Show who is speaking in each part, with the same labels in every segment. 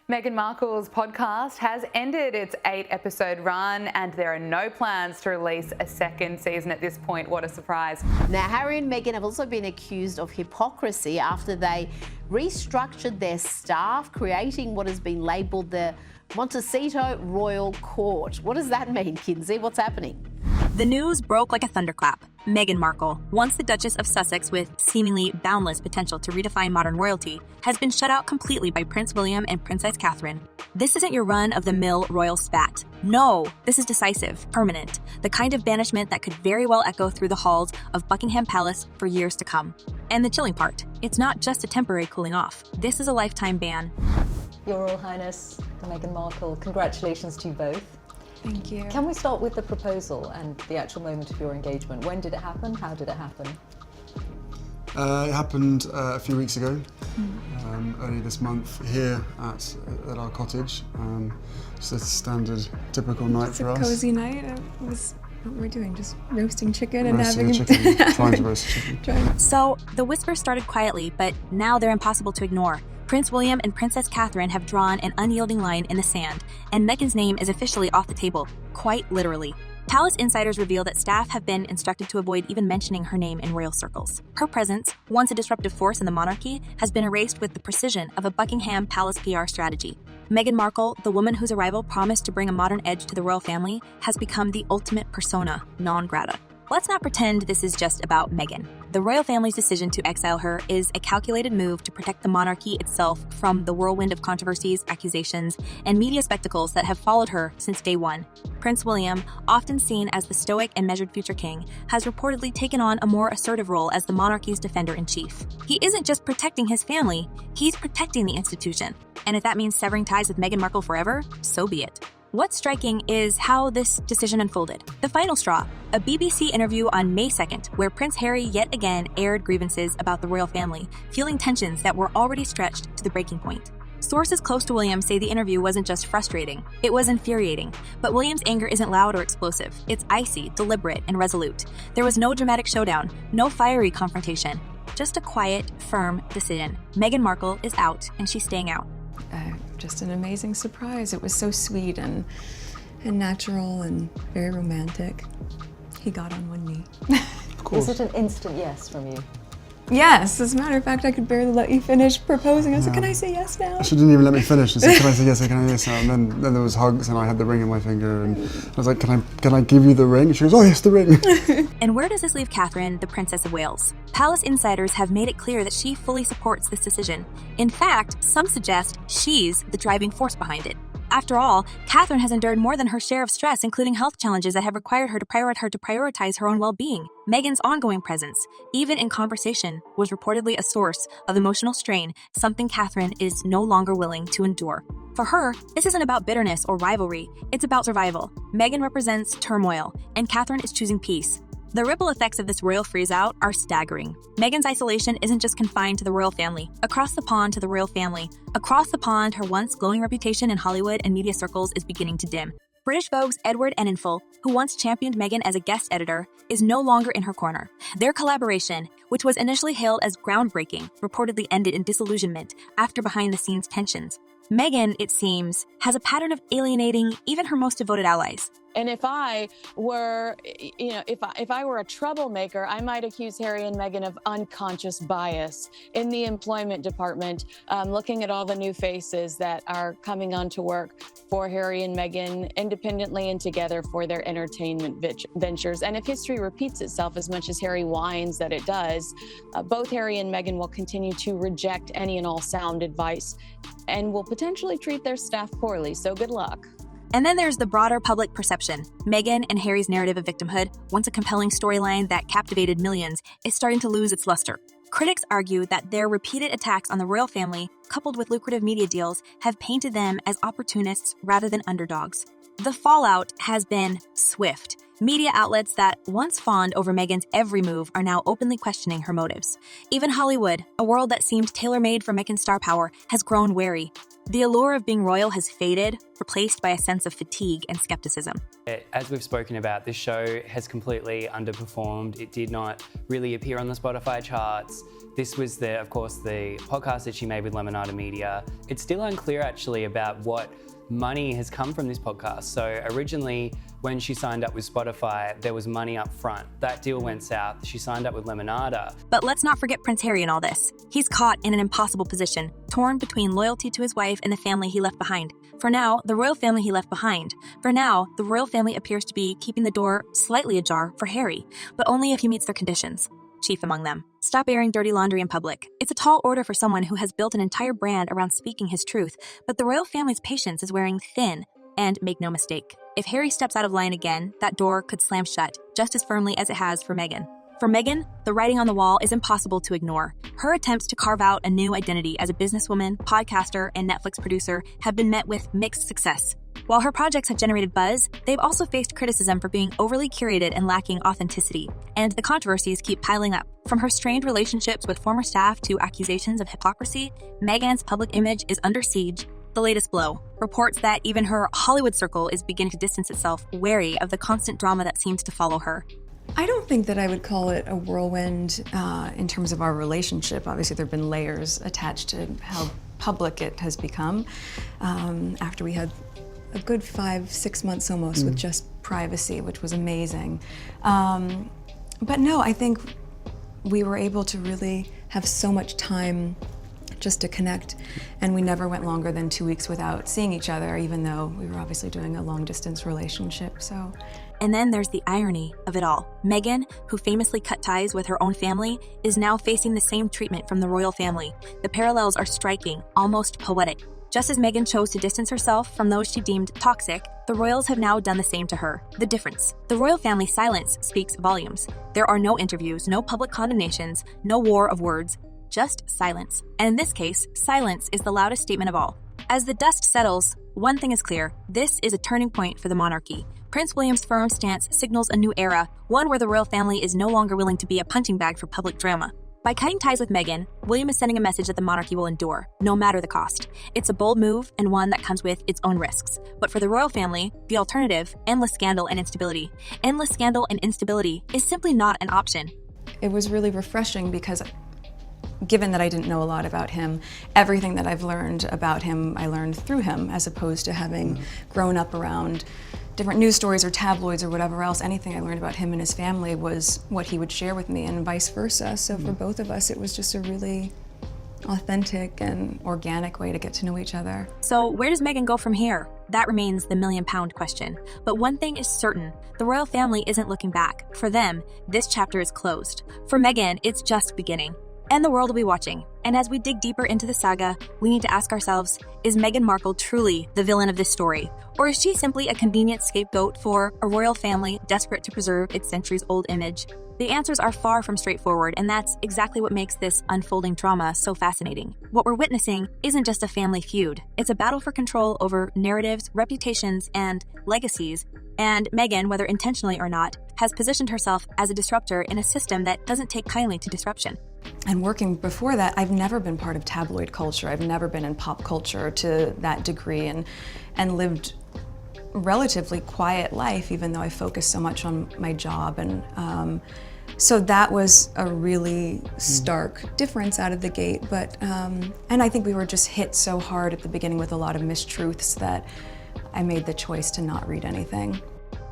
Speaker 1: Meghan Markle's podcast has ended its 8-episode run and there are no plans to release a second season at this point. What a surprise.
Speaker 2: Now, Harry and Meghan have also been accused of hypocrisy after they restructured their staff, creating what has been labelled the Montecito Royal Court. What does that mean, Kinsey? What's happening?
Speaker 3: The news broke like a thunderclap. Meghan Markle, once the Duchess of Sussex with seemingly boundless potential to redefine modern royalty, has been shut out completely by Prince William and Princess Catherine. This isn't your run-of-the-mill royal spat. No, this is decisive, permanent, the kind of banishment that could very well echo through the halls of Buckingham Palace for years to come. And the chilling part, it's not just a temporary cooling off. This is a lifetime ban.
Speaker 4: Your Royal Highness, Meghan Markle, congratulations to you both.
Speaker 5: Thank you.
Speaker 4: Can we start with the proposal and the actual moment of your engagement? When did it happen? How did it happen?
Speaker 6: It happened a few weeks ago, early this month, here at our cottage. Just a standard, typical night for us.
Speaker 5: It's a cozy night. What we're doing, just roasting chicken and
Speaker 6: Roasting
Speaker 5: having
Speaker 6: chicken, trying to roast chicken.
Speaker 3: So, the whispers started quietly, but now they're impossible to ignore. Prince William and Princess Catherine have drawn an unyielding line in the sand, and Meghan's name is officially off the table, quite literally. Palace insiders reveal that staff have been instructed to avoid even mentioning her name in royal circles. Her presence, once a disruptive force in the monarchy, has been erased with the precision of a Buckingham Palace PR strategy. Meghan Markle, the woman whose arrival promised to bring a modern edge to the royal family, has become the ultimate persona non grata. Let's not pretend this is just about Meghan. The royal family's decision to exile her is a calculated move to protect the monarchy itself from the whirlwind of controversies, accusations, and media spectacles that have followed her since day one. Prince William, often seen as the stoic and measured future king, has reportedly taken on a more assertive role as the monarchy's defender-in-chief. He isn't just protecting his family, he's protecting the institution. And if that means severing ties with Meghan Markle forever, so be it. What's striking is how this decision unfolded. The final straw, a BBC interview on May 2nd, where Prince Harry yet again aired grievances about the royal family, fueling tensions that were already stretched to the breaking point. Sources close to William say the interview wasn't just frustrating, it was infuriating. But William's anger isn't loud or explosive. It's icy, deliberate, and resolute. There was no dramatic showdown, no fiery confrontation, just a quiet, firm decision. Meghan Markle is out, and she's staying out.
Speaker 5: Just an amazing surprise. It was so sweet and natural and very romantic. He got on one knee.
Speaker 6: Of course.
Speaker 4: Was it an instant yes from you?
Speaker 5: Yes, as a matter of fact, I could barely let you finish proposing. I said, can I say yes now?
Speaker 6: She didn't even let me finish. She said, can I say yes, can I say yes now? And then there was hugs and I had the ring on my finger and I was like, can I give you the ring? She goes, oh yes, the ring.
Speaker 3: And where does this leave Catherine, the Princess of Wales? Palace insiders have made it clear that she fully supports this decision. In fact, some suggest she's the driving force behind it. After all, Catherine has endured more than her share of stress, including health challenges that have required her to prioritize her own well-being. Meghan's ongoing presence, even in conversation, was reportedly a source of emotional strain, something Catherine is no longer willing to endure. For her, this isn't about bitterness or rivalry, it's about survival. Meghan represents turmoil, and Catherine is choosing peace. The ripple effects of this royal freeze-out are staggering. Meghan's isolation isn't just confined to the royal family. Across the pond to the royal family. Across the pond, her once glowing reputation in Hollywood and media circles is beginning to dim. British Vogue's Edward Enninful, who once championed Meghan as a guest editor, is no longer in her corner. Their collaboration, which was initially hailed as groundbreaking, reportedly ended in disillusionment after behind-the-scenes tensions. Meghan, it seems, has a pattern of alienating even her most devoted allies.
Speaker 7: And if I were, if I were a troublemaker, I might accuse Harry and Meghan of unconscious bias in the employment department, looking at all the new faces that are coming on to work for Harry and Meghan independently and together for their entertainment ventures. And if history repeats itself as much as Harry whines that it does, both Harry and Meghan will continue to reject any and all sound advice and will potentially treat their staff poorly. So good luck.
Speaker 3: And then there's the broader public perception. Meghan and Harry's narrative of victimhood, once a compelling storyline that captivated millions, is starting to lose its luster. Critics argue that their repeated attacks on the royal family, coupled with lucrative media deals, have painted them as opportunists rather than underdogs. The fallout has been swift. Media outlets that once fawned over Meghan's every move are now openly questioning her motives. Even Hollywood, a world that seemed tailor-made for Meghan's star power, has grown wary. The allure of being royal has faded, replaced by a sense of fatigue and skepticism.
Speaker 8: As we've spoken about, this show has completely underperformed. It did not really appear on the Spotify charts. This was, of course, the podcast that she made with Lemonada Media. It's still unclear, actually, about what money has come from this podcast. So originally, when she signed up with Spotify, there was money up front. That deal went south. She signed up with Lemonada.
Speaker 3: But let's not forget Prince Harry in all this. He's caught in an impossible position, torn between loyalty to his wife and the family he left behind. For now, the royal family he left behind. For now, the royal family appears to be keeping the door slightly ajar for Harry, but only if he meets their conditions. Chief among them: stop airing dirty laundry in public. It's a tall order for someone who has built an entire brand around speaking his truth, but the royal family's patience is wearing thin. And make no mistake, if Harry steps out of line again, that door could slam shut just as firmly as it has for Meghan. For Meghan, the writing on the wall is impossible to ignore. Her attempts to carve out a new identity as a businesswoman, podcaster, and Netflix producer have been met with mixed success. While her projects have generated buzz, they've also faced criticism for being overly curated and lacking authenticity. And the controversies keep piling up. From her strained relationships with former staff to accusations of hypocrisy, Meghan's public image is under siege. The latest blow: reports that even her Hollywood circle is beginning to distance itself, wary of the constant drama that seems to follow her.
Speaker 5: I don't think that I would call it a whirlwind in terms of our relationship. Obviously, there have been layers attached to how public it has become after we had a good 5-6 months almost with just privacy, which was amazing. But no, I think we were able to really have so much time just to connect, and we never went longer than 2 weeks without seeing each other, even though we were obviously doing a long-distance relationship. So.
Speaker 3: And then there's the irony of it all. Meghan, who famously cut ties with her own family, is now facing the same treatment from the royal family. The parallels are striking, almost poetic. Just as Meghan chose to distance herself from those she deemed toxic, the royals have now done the same to her. The difference: the royal family's silence speaks volumes. There are no interviews, no public condemnations, no war of words, just silence. And in this case, silence is the loudest statement of all. As the dust settles, one thing is clear: this is a turning point for the monarchy. Prince William's firm stance signals a new era, one where the royal family is no longer willing to be a punching bag for public drama. By cutting ties with Meghan, William is sending a message that the monarchy will endure, no matter the cost. It's a bold move and one that comes with its own risks. But for the royal family, the alternative: endless scandal and instability. Endless scandal and instability is simply not an option.
Speaker 5: It was really refreshing because, given that I didn't know a lot about him, everything that I've learned about him, I learned through him, as opposed to having grown up around different news stories or tabloids or whatever else. Anything I learned about him and his family was what he would share with me, and vice versa. So for both of us, it was just a really authentic and organic way to get to know each other.
Speaker 3: So where does Meghan go from here? That remains the million-pound question. But one thing is certain: the royal family isn't looking back. For them, this chapter is closed. For Meghan, it's just beginning. And the world will be watching. And as we dig deeper into the saga, we need to ask ourselves, is Meghan Markle truly the villain of this story? Or is she simply a convenient scapegoat for a royal family desperate to preserve its centuries-old image? The answers are far from straightforward, and that's exactly what makes this unfolding drama so fascinating. What we're witnessing isn't just a family feud. It's a battle for control over narratives, reputations, and legacies. And Meghan, whether intentionally or not, has positioned herself as a disruptor in a system that doesn't take kindly to disruption.
Speaker 5: And working before that, I've never been part of tabloid culture. I've never been in pop culture to that degree, and lived relatively quiet life, even though I focused so much on my job. And so that was a really stark difference out of the gate. But and I think we were just hit so hard at the beginning with a lot of mistruths that I made the choice to not read anything.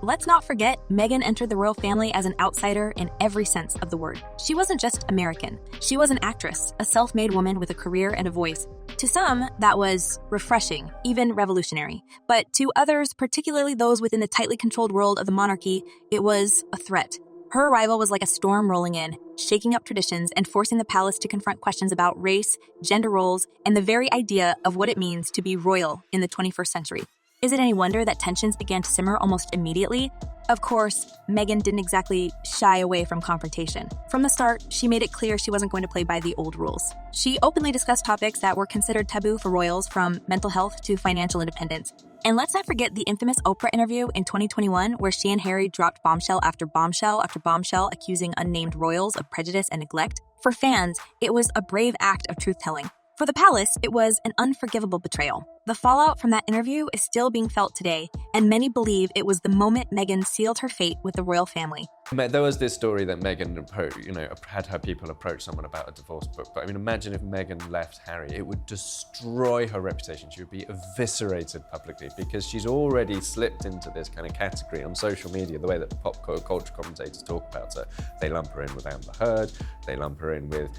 Speaker 3: Let's not forget, Meghan entered the royal family as an outsider in every sense of the word. She wasn't just American. She was an actress, a self-made woman with a career and a voice. To some, that was refreshing, even revolutionary. But to others, particularly those within the tightly controlled world of the monarchy, it was a threat. Her arrival was like a storm rolling in, shaking up traditions and forcing the palace to confront questions about race, gender roles, and the very idea of what it means to be royal in the 21st century. Is it any wonder that tensions began to simmer almost immediately? Of course, Meghan didn't exactly shy away from confrontation. From the start, she made it clear she wasn't going to play by the old rules. She openly discussed topics that were considered taboo for royals, from mental health to financial independence. And let's not forget the infamous Oprah interview in 2021, where she and Harry dropped bombshell after bombshell after bombshell, accusing unnamed royals of prejudice and neglect. For fans, it was a brave act of truth-telling. For the palace, it was an unforgivable betrayal. The fallout from that interview is still being felt today, and many believe it was the moment Meghan sealed her fate with the royal family.
Speaker 9: There was this story that Meghan, had her people approach someone about a divorce book. But I mean, imagine if Meghan left Harry, it would destroy her reputation. She would be eviscerated publicly because she's already slipped into this kind of category on social media, the way that pop culture commentators talk about her. They lump her in with Amber Heard, they lump her in with,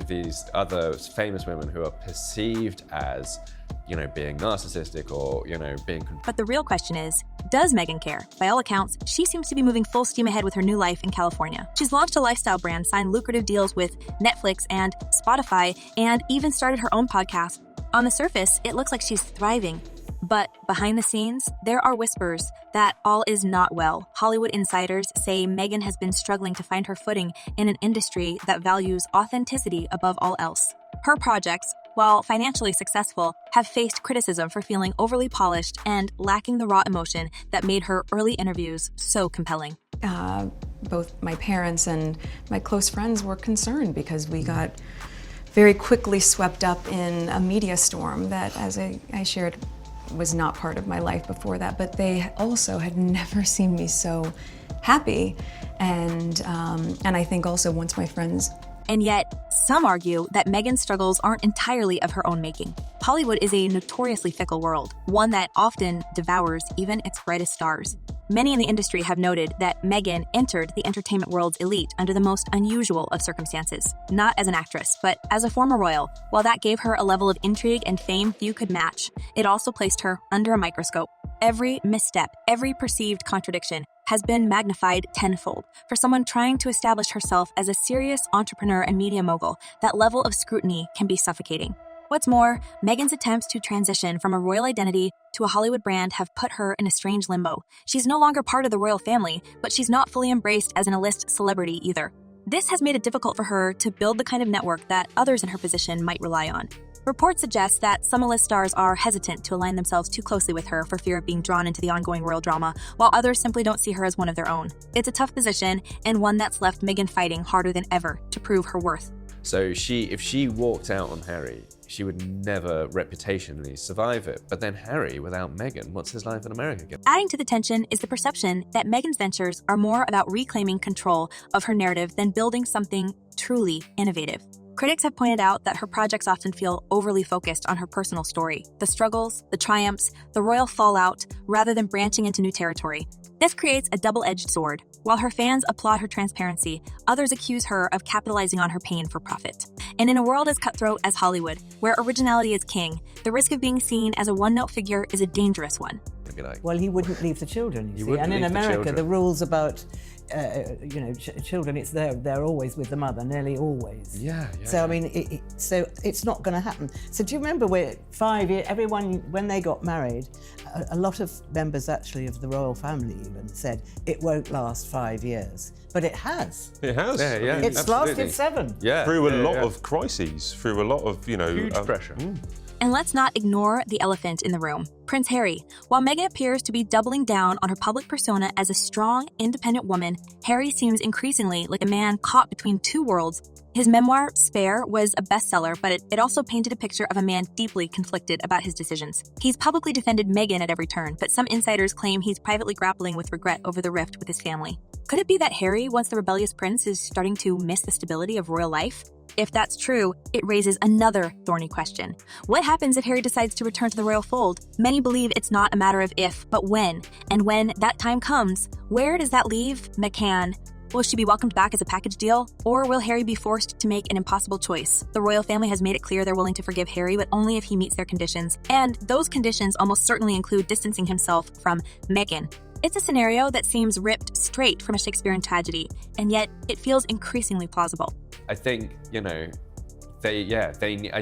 Speaker 9: these other famous women who are perceived as, being narcissistic or, being...
Speaker 3: But the real question is, does Meghan care? By all accounts, she seems to be moving full steam ahead with her new life in California. She's launched a lifestyle brand, signed lucrative deals with Netflix and Spotify, and even started her own podcast. On the surface, it looks like she's thriving. But behind the scenes, there are whispers that all is not well. Hollywood insiders say Meghan has been struggling to find her footing in an industry that values authenticity above all else. Her projects, while financially successful, have faced criticism for feeling overly polished and lacking the raw emotion that made her early interviews so compelling.
Speaker 5: Both my parents and my close friends were concerned because we got very quickly swept up in a media storm that, as I shared, was not part of my life before that, but they also had never seen me so happy. And I think also once my friends...
Speaker 3: And yet, some argue that Meghan's struggles aren't entirely of her own making. Hollywood is a notoriously fickle world, one that often devours even its brightest stars. Many in the industry have noted that Meghan entered the entertainment world's elite under the most unusual of circumstances, not as an actress, but as a former royal. While that gave her a level of intrigue and fame few could match, it also placed her under a microscope. Every misstep, every perceived contradiction has been magnified tenfold. For someone trying to establish herself as a serious entrepreneur and media mogul, that level of scrutiny can be suffocating. What's more, Meghan's attempts to transition from a royal identity to a Hollywood brand have put her in a strange limbo. She's no longer part of the royal family, but she's not fully embraced as an A-list celebrity either. This has made it difficult for her to build the kind of network that others in her position might rely on. Reports suggest that some A-list stars are hesitant to align themselves too closely with her for fear of being drawn into the ongoing royal drama, while others simply don't see her as one of their own. It's a tough position, and one that's left Meghan fighting harder than ever to prove her worth.
Speaker 9: So if she walked out on Harry, she would never reputationally survive it. But then Harry, without Meghan, what's his life in America again?
Speaker 3: Adding to the tension is the perception that Meghan's ventures are more about reclaiming control of her narrative than building something truly innovative. Critics have pointed out that her projects often feel overly focused on her personal story, the struggles, the triumphs, the royal fallout, rather than branching into new territory. This creates a double-edged sword. While her fans applaud her transparency, others accuse her of capitalizing on her pain for profit. And in a world as cutthroat as Hollywood, where originality is king, the risk of being seen as a one-note figure is a dangerous one.
Speaker 10: Well, he wouldn't leave the children, you see. And in America, the rules about children, they're always with the mother, nearly always. So I mean, so it's not going to happen. So do you remember when when they got married, a lot of members actually of the royal family even said it won't last 5 years, but it has.
Speaker 11: It has.
Speaker 10: Yeah, it's lasted 7.
Speaker 11: Yeah. Through a lot of crises, through a lot of huge pressure.
Speaker 3: And let's not ignore the elephant in the room, Prince Harry. While Meghan appears to be doubling down on her public persona as a strong, independent woman, Harry seems increasingly like a man caught between two worlds. His memoir, Spare, was a bestseller, but it also painted a picture of a man deeply conflicted about his decisions. He's publicly defended Meghan at every turn, but some insiders claim he's privately grappling with regret over the rift with his family. Could it be that Harry, once the rebellious prince, is starting to miss the stability of royal life? If that's true, it raises another thorny question. What happens if Harry decides to return to the royal fold? Many believe it's not a matter of if, but when. And when that time comes, where does that leave McCann? Will she be welcomed back as a package deal? Or will Harry be forced to make an impossible choice? The royal family has made it clear they're willing to forgive Harry, but only if he meets their conditions. And those conditions almost certainly include distancing himself from Meghan. It's a scenario that seems ripped straight from a Shakespearean tragedy, and yet it feels increasingly plausible.
Speaker 9: I think, I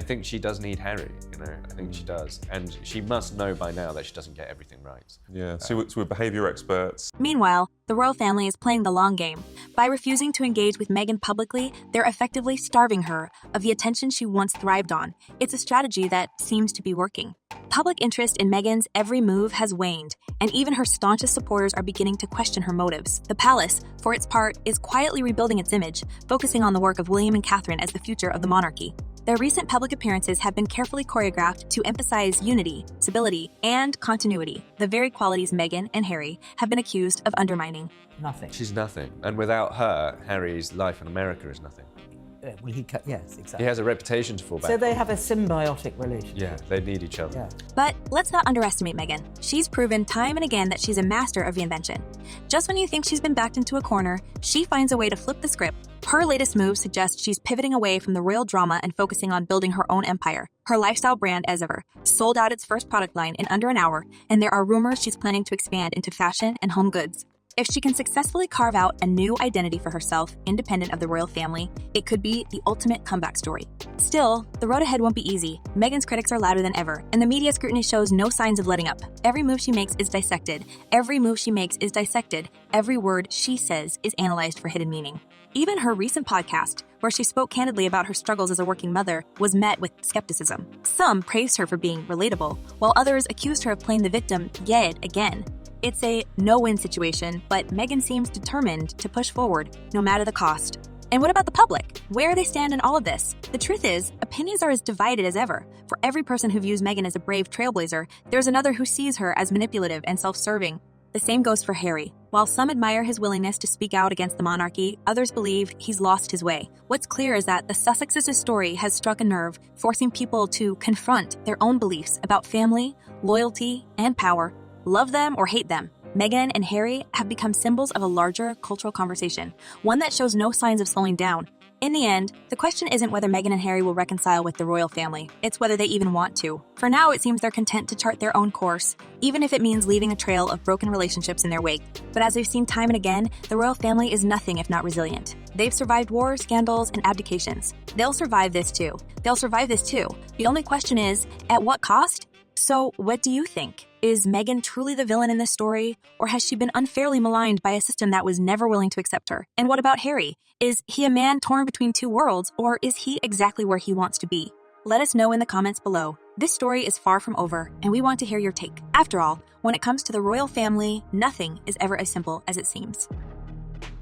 Speaker 9: think she does need Harry, I think she does. And she must know by now that she doesn't get everything right.
Speaker 11: Yeah, so we're behaviour experts.
Speaker 3: Meanwhile, the royal family is playing the long game. By refusing to engage with Meghan publicly, they're effectively starving her of the attention she once thrived on. It's a strategy that seems to be working. Public interest in Meghan's every move has waned, and even her staunchest supporters are beginning to question her motives. The palace, for its part, is quietly rebuilding its image, focusing on the work of William and Catherine as the future of the monarchy. Their recent public appearances have been carefully choreographed to emphasize unity, stability, and continuity, the very qualities Meghan and Harry have been accused of undermining.
Speaker 10: Nothing.
Speaker 9: She's nothing. And without her, Harry's life in America is nothing.
Speaker 10: Well, yes, exactly.
Speaker 9: He has a reputation to fall back
Speaker 10: So they
Speaker 9: on.
Speaker 10: have a symbiotic relationship.
Speaker 9: Yeah, they need each other.
Speaker 10: Yeah.
Speaker 3: But let's not underestimate Meghan. She's proven time and again that she's a master of reinvention. Just when you think she's been backed into a corner, she finds a way to flip the script. Her latest move suggests she's pivoting away from the royal drama and focusing on building her own empire. Her lifestyle brand, As Ever, sold out its first product line in under an hour, and there are rumors she's planning to expand into fashion and home goods. If she can successfully carve out a new identity for herself, independent of the royal family, it could be the ultimate comeback story. Still, the road ahead won't be easy. Meghan's critics are louder than ever, and the media scrutiny shows no signs of letting up. Every move she makes is dissected. Every move she makes is dissected. Every word she says is analyzed for hidden meaning. Even her recent podcast, where she spoke candidly about her struggles as a working mother, was met with skepticism. Some praised her for being relatable, while others accused her of playing the victim yet again. It's a no-win situation, but Meghan seems determined to push forward, no matter the cost. And what about the public? Where they stand in all of this? The truth is, opinions are as divided as ever. For every person who views Meghan as a brave trailblazer, there's another who sees her as manipulative and self-serving. The same goes for Harry. While some admire his willingness to speak out against the monarchy, others believe he's lost his way. What's clear is that the Sussexes' story has struck a nerve, forcing people to confront their own beliefs about family, loyalty, and power. Love them or hate them, Meghan and Harry have become symbols of a larger cultural conversation, one that shows no signs of slowing down. In the end, the question isn't whether Meghan and Harry will reconcile with the royal family, it's whether they even want to. For now, it seems they're content to chart their own course, even if it means leaving a trail of broken relationships in their wake. But as we've seen time and again, the royal family is nothing if not resilient. They've survived wars, scandals, and abdications. They'll survive this too. The only question is, at what cost? So, what do you think? Is Meghan truly the villain in this story, or has she been unfairly maligned by a system that was never willing to accept her? And what about Harry? Is he a man torn between two worlds, or is he exactly where he wants to be? Let us know in the comments below. This story is far from over, and we want to hear your take. After all, when it comes to the royal family, nothing is ever as simple as it seems.